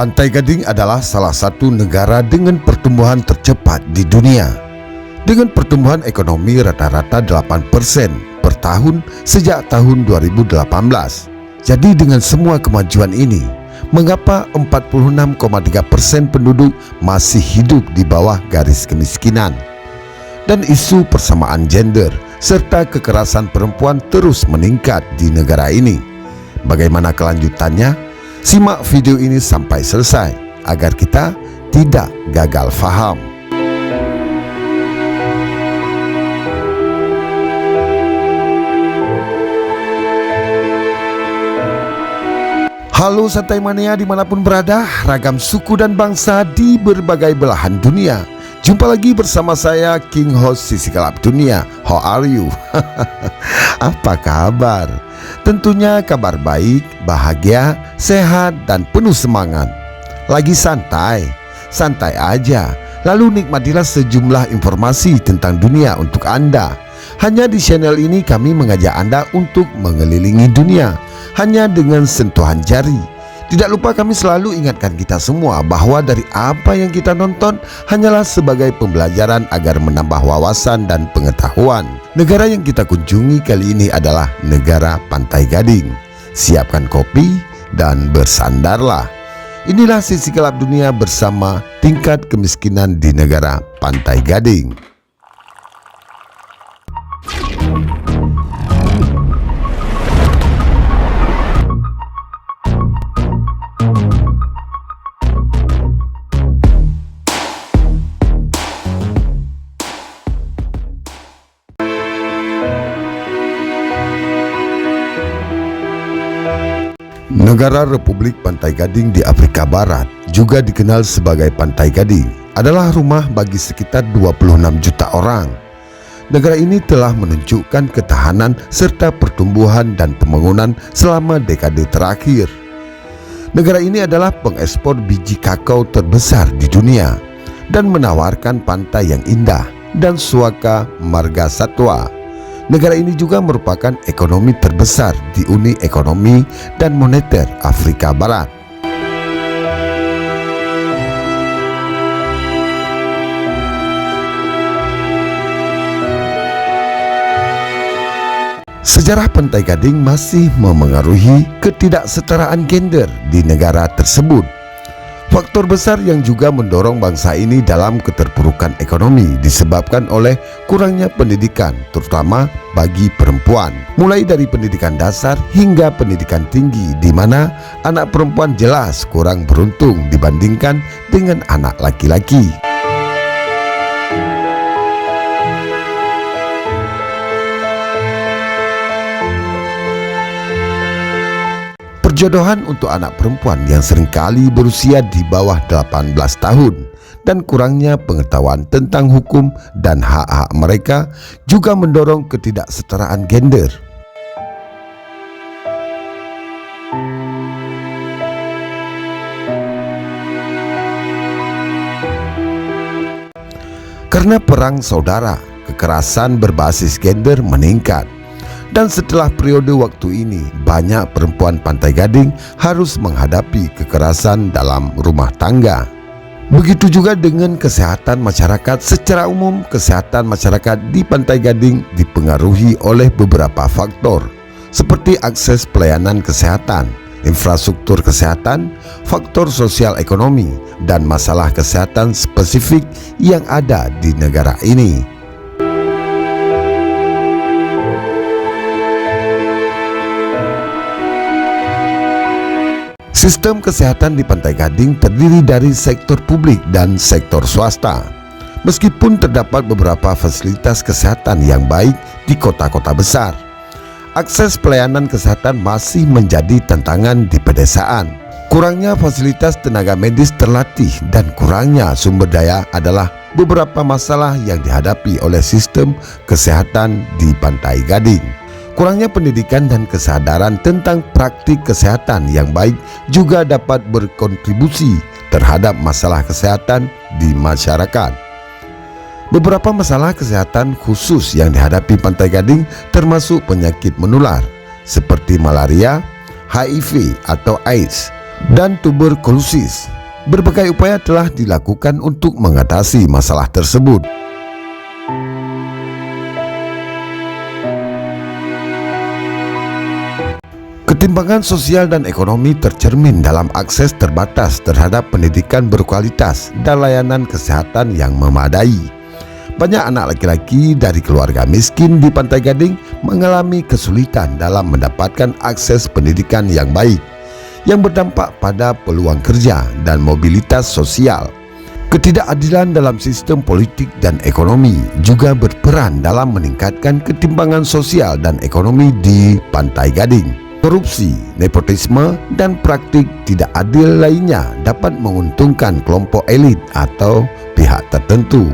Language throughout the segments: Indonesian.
Pantai Gading adalah salah satu negara dengan pertumbuhan tercepat di dunia, dengan pertumbuhan ekonomi rata-rata 8% per tahun sejak tahun 2018. Jadi dengan semua kemajuan ini, mengapa 46,3% penduduk masih hidup di bawah garis kemiskinan? Dan isu persamaan gender serta kekerasan perempuan terus meningkat di negara ini. Bagaimana kelanjutannya? Simak video ini sampai selesai agar kita tidak gagal faham. Halo Santai Mania dimanapun berada, ragam suku dan bangsa di berbagai belahan dunia. Jumpa lagi bersama saya, King Host Sisi Gelap Dunia. How are you? Apa kabar? Tentunya kabar baik, bahagia, sehat, dan penuh semangat. Lagi santai? Santai aja. Lalu nikmatilah sejumlah informasi tentang dunia untuk Anda. Hanya di channel ini kami mengajak Anda untuk mengelilingi dunia hanya dengan sentuhan jari. Tidak lupa kami selalu ingatkan kita semua bahwa dari apa yang kita nonton hanyalah sebagai pembelajaran agar menambah wawasan dan pengetahuan. Negara yang kita kunjungi kali ini adalah negara Pantai Gading. Siapkan kopi dan bersandarlah. Inilah Sisi Gelap Dunia bersama tingkat kemiskinan di negara Pantai Gading. Negara Republik Pantai Gading di Afrika Barat, juga dikenal sebagai Pantai Gading, adalah rumah bagi sekitar 26 juta orang. Negara ini telah menunjukkan ketahanan serta pertumbuhan dan pembangunan selama dekade terakhir. Negara ini adalah pengekspor biji kakao terbesar di dunia dan menawarkan pantai yang indah dan suaka marga satwa. Negara ini juga merupakan ekonomi terbesar di Uni Ekonomi dan Moneter Afrika Barat. Sejarah Pantai Gading masih memengaruhi ketidaksetaraan gender di negara tersebut. Faktor besar yang juga mendorong bangsa ini dalam keterpurukan ekonomi disebabkan oleh kurangnya pendidikan, terutama bagi perempuan. Mulai dari pendidikan dasar hingga pendidikan tinggi, di mana anak perempuan jelas kurang beruntung dibandingkan dengan anak laki-laki. Perjodohan untuk anak perempuan yang seringkali berusia di bawah 18 tahun dan kurangnya pengetahuan tentang hukum dan hak-hak mereka juga mendorong ketidaksetaraan gender. Karena perang saudara, kekerasan berbasis gender meningkat. Dan setelah periode waktu ini, banyak perempuan Pantai Gading harus menghadapi kekerasan dalam rumah tangga. Begitu juga dengan kesehatan masyarakat. Secara umum, kesehatan masyarakat di Pantai Gading dipengaruhi oleh beberapa faktor, seperti akses pelayanan kesehatan, infrastruktur kesehatan, faktor sosial ekonomi, dan masalah kesehatan spesifik yang ada di negara ini. Sistem kesehatan di Pantai Gading terdiri dari sektor publik dan sektor swasta. Meskipun terdapat beberapa fasilitas kesehatan yang baik di kota-kota besar, akses pelayanan kesehatan masih menjadi tantangan di pedesaan. Kurangnya fasilitas tenaga medis terlatih dan kurangnya sumber daya adalah beberapa masalah yang dihadapi oleh sistem kesehatan di Pantai Gading. Kurangnya pendidikan dan kesadaran tentang praktik kesehatan yang baik juga dapat berkontribusi terhadap masalah kesehatan di masyarakat. Beberapa masalah kesehatan khusus yang dihadapi Pantai Gading termasuk penyakit menular seperti malaria, HIV atau AIDS, dan tuberkulosis. Berbagai upaya telah dilakukan untuk mengatasi masalah tersebut. Ketimpangan sosial dan ekonomi tercermin dalam akses terbatas terhadap pendidikan berkualitas dan layanan kesehatan yang memadai. Banyak anak laki-laki dari keluarga miskin di Pantai Gading mengalami kesulitan dalam mendapatkan akses pendidikan yang baik, yang berdampak pada peluang kerja dan mobilitas sosial. Ketidakadilan dalam sistem politik dan ekonomi juga berperan dalam meningkatkan ketimpangan sosial dan ekonomi di Pantai Gading. Korupsi, nepotisme, dan praktik tidak adil lainnya dapat menguntungkan kelompok elit atau pihak tertentu.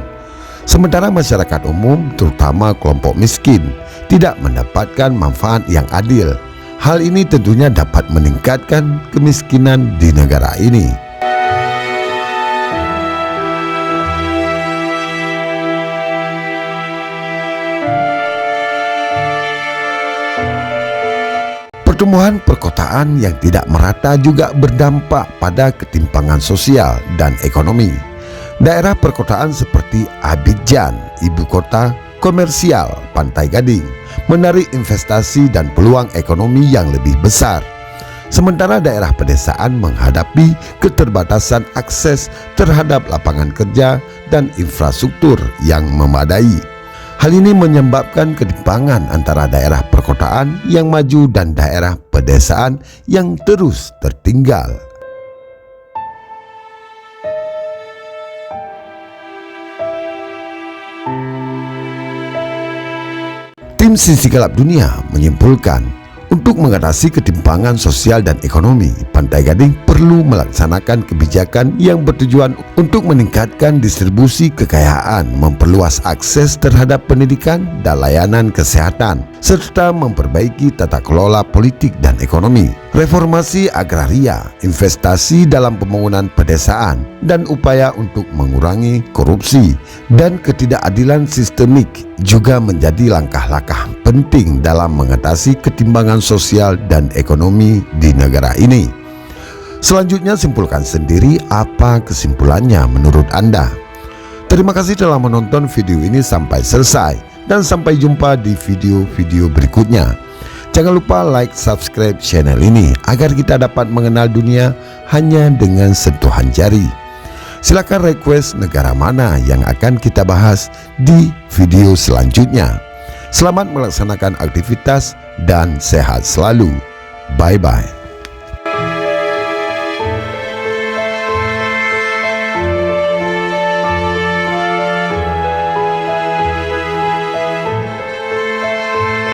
Sementara masyarakat umum, terutama kelompok miskin, tidak mendapatkan manfaat yang adil. Hal ini tentunya dapat meningkatkan kemiskinan di negara ini. Pertumbuhan perkotaan yang tidak merata juga berdampak pada ketimpangan sosial dan ekonomi. Daerah perkotaan seperti Abidjan, ibu kota komersial Pantai Gading, menarik investasi dan peluang ekonomi yang lebih besar. Sementara daerah pedesaan menghadapi keterbatasan akses terhadap lapangan kerja dan infrastruktur yang memadai. Hal ini menyebabkan ketimpangan antara daerah perkotaan yang maju dan daerah pedesaan yang terus tertinggal. Tim Sisi Gelap Dunia menyimpulkan, untuk mengatasi ketimpangan sosial dan ekonomi, Pantai Gading perlu melaksanakan kebijakan yang bertujuan untuk meningkatkan distribusi kekayaan, memperluas akses terhadap pendidikan dan layanan kesehatan, serta memperbaiki tata kelola politik dan ekonomi, reformasi agraria, investasi dalam pembangunan pedesaan, dan upaya untuk mengurangi korupsi dan ketidakadilan sistemik juga menjadi langkah-langkah penting dalam mengatasi ketimpangan sosial dan ekonomi di negara ini. Selanjutnya, simpulkan sendiri apa kesimpulannya menurut Anda. Terima kasih telah menonton video ini sampai selesai, dan sampai jumpa di video-video berikutnya. Jangan lupa like, subscribe channel ini agar kita dapat mengenal dunia hanya dengan sentuhan jari. Silakan request negara mana yang akan kita bahas di video selanjutnya. Selamat melaksanakan aktivitas dan sehat selalu. Bye-bye.